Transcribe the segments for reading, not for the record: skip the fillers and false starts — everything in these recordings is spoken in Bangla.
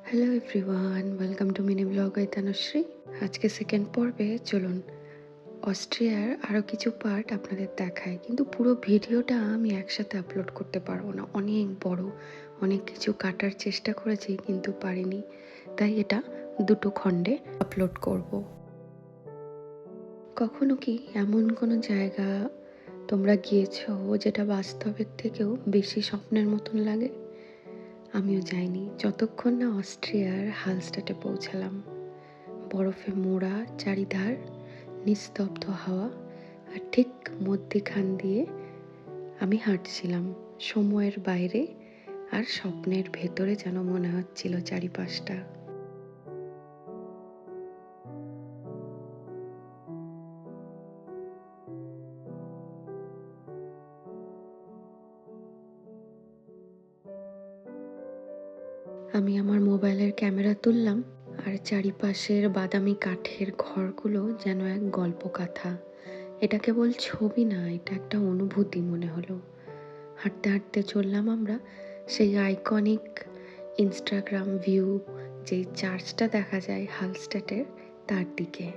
Hello everyone, welcome to mini blog by Tanushree. আজকে সেকেন্ড পর্বে চলুন অস্ট্রিয়ার আরও কিছু পার্ট আপনাদের দেখায়, কিন্তু পুরো ভিডিওটা আমি একসাথে আপলোড করতে পারবো না, অনেক বড়, অনেক কিছু কাটার চেষ্টা করেছি কিন্তু পারিনি, তাই এটা দুটো খণ্ডে আপলোড করব। কখনো কি এমন কোনো জায়গা তোমরা গিয়েছো যেটা বাস্তবের থেকেও বেশি স্বপ্নের মতন লাগে? আমিও যাইনি যতক্ষণ না অস্ট্রিয়ার হালস্টাটে পৌঁছালাম। বরফে মোড়া চারিধার, নিস্তব্ধ হাওয়া, আর ঠিক মধ্যিখান দিয়ে আমি হাঁটছিলাম, সময়ের বাইরে আর স্বপ্নের ভেতরে, যেন মনে হচ্ছিল চারিপাশটা। আমি আমার মোবাইলের ক্যামেরা তুললাম, আর চারিপাশের বাদামি কাঠের ঘরগুলো যেন এক গল্পকথা। এটা কেবল ছবি না, এটা একটা অনুভূতি মনে হলো। হাঁটতে হাঁটতে চললাম আমরা সেই আইকনিক ইনস্টাগ্রাম ভিউ, যেই চার্চটা দেখা যায় হালস্টেটের, তার দিকে।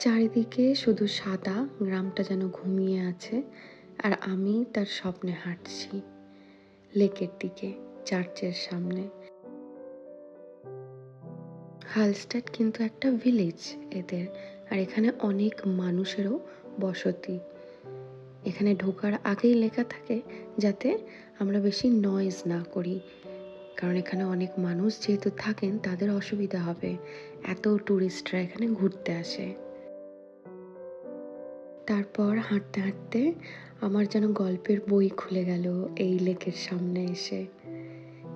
চারিদিকে শুধু সাদা, গ্রামটা যেন ঘুমিয়ে আছে, আর আমি তার স্বপ্নে হাঁটছি লেকের দিকে, চার্চের সামনে। হালস্টেট কিন্তু একটা ভিলেজ এদের, আর এখানে অনেক মানুষেরও বসতি। এখানে ঢোকার আগেই লেখা থাকে যাতে আমরা বেশি নয়েজ না করি, কারণ এখানে অনেক মানুষ যেহেতু থাকেন তাদের অসুবিধা হবে, এত ট্যুরিস্টরা এখানে ঘুরতে আসে। তারপর হাঁটতে হাঁটতে আমার যেন গল্পের বই খুলে গেল এই লেকের সামনে এসে।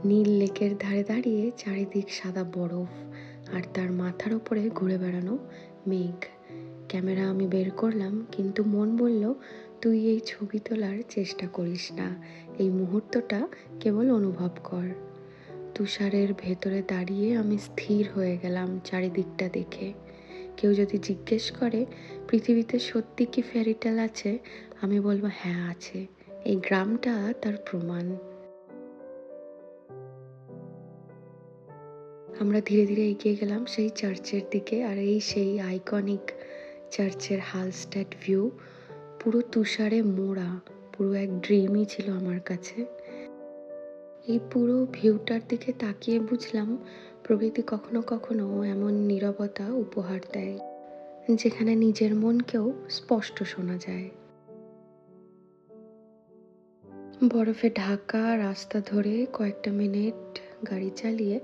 নীল লেকের ধারে দাঁড়িয়ে চারিদিক সাদা বরফ, আর তার মাথার ওপরে ঘুরে বেড়ানো মেঘ। ক্যামেরা আমি বের করলাম, কিন্তু মন বলল, তুই এই ছবি তোলার চেষ্টা করিস না, এই মুহূর্তটা কেবল অনুভব কর। তুষারের ভেতরে দাঁড়িয়ে আমি স্থির হয়ে গেলাম চারিদিকটা দেখে। কেউ যদি জিজ্ঞেস করে পৃথিবীতে সত্যি কি ফেরিটেল আছে, আমি বলবো হ্যাঁ আছে, এই গ্রামটা তার প্রমাণ। আমরা ধীরে ধীরে এগিয়ে গেলাম সেই চার্চের দিকে, আর এই সেই আইকনিক চার্চের হালস্টেট ভিউ, পুরো তুষারে মোড়া, পুরো এক ড্রিমই ছিল আমার কাছে। এই পুরো ভিউটার দিকে তাকিয়ে বুঝলাম প্রকৃতি কখনো কখনো এমন নীরবতা উপহার দেয়, যেখানে নিজের মনকেও স্পষ্ট শোনা যায়। বরফে ঢাকা রাস্তা ধরে কয়েকটা মিনিট গাড়ি চালিয়ে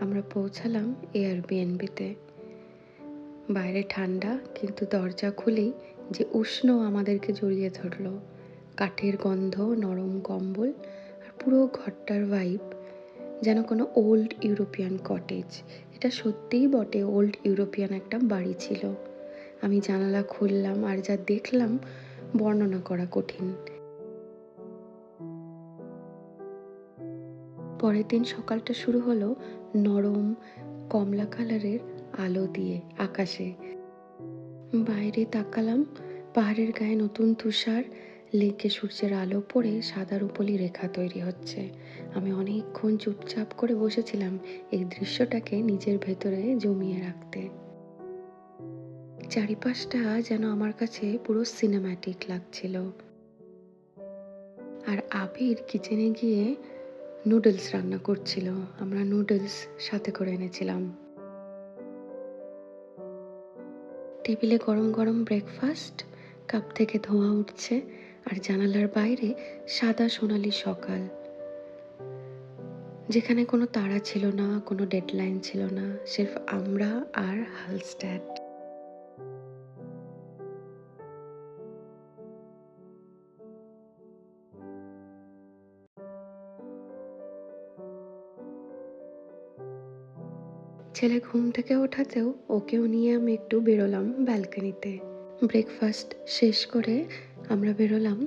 আমরা পৌঁছালাম এয়ারবিএনবিতে। বাইরে ঠান্ডা, কিন্তু দরজা খুলেই যে উষ্ণ আমাদেরকে জড়িয়ে ধরলো। কাঠের গন্ধ, নরম কম্বল, আর পুরো ঘরটার ভাইব যেন কোনো ওল্ড ইউরোপিয়ান কটেজ। এটা সত্যিই বটে ওল্ড ইউরোপিয়ান একটা বাড়ি ছিল। আমি জানালা খুললাম, আর যা দেখলাম বর্ণনা করা কঠিন। পরের দিন সকালটা শুরু হলো নরম কমলা কালারের আলো দিয়ে আকাশে। বাইরে তাকালাম, পাহাড়ের গায়ে নতুন তুষার, লেকে সূর্যের আলো পড়ে সাদা রূপলি রেখা তৈরি হচ্ছে। আমি অনেকক্ষণ চুপচাপ করে বসেছিলাম এই দৃশ্যটাকে নিজের ভেতরে জমিয়ে রাখতে। চারিপাশটা যেন আমার কাছে পুরো সিনেম্যাটিক লাগছিল। আর আবির কিচেনে গিয়ে নুডলস রান্না করছিল, আমরা নুডলস সাথে করে এনেছিলাম। টেবিলে গরম গরম ব্রেকফাস্ট, কাপ থেকে ধোঁয়া উঠছে, আর জানালার বাইরে সাদা সোনালি সকাল, যেখানে কোনো তারা ছিল না, কোনো ডেডলাইন ছিল না, সির্ফ আমরা আর হালস্ট্যাট। ছেলে ঘুম থেকে ওঠাতেও ওকেও নিয়ে আমি একটু বেরোলাম ব্যালকনিতে। ব্রেকফাস্ট শেষ করে আমরা বেরোলাম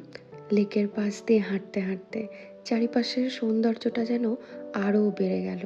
লেকের পাশ দিয়ে হাঁটতে হাঁটতে। চারিপাশের সৌন্দর্যটা যেন আরও বেড়ে গেল।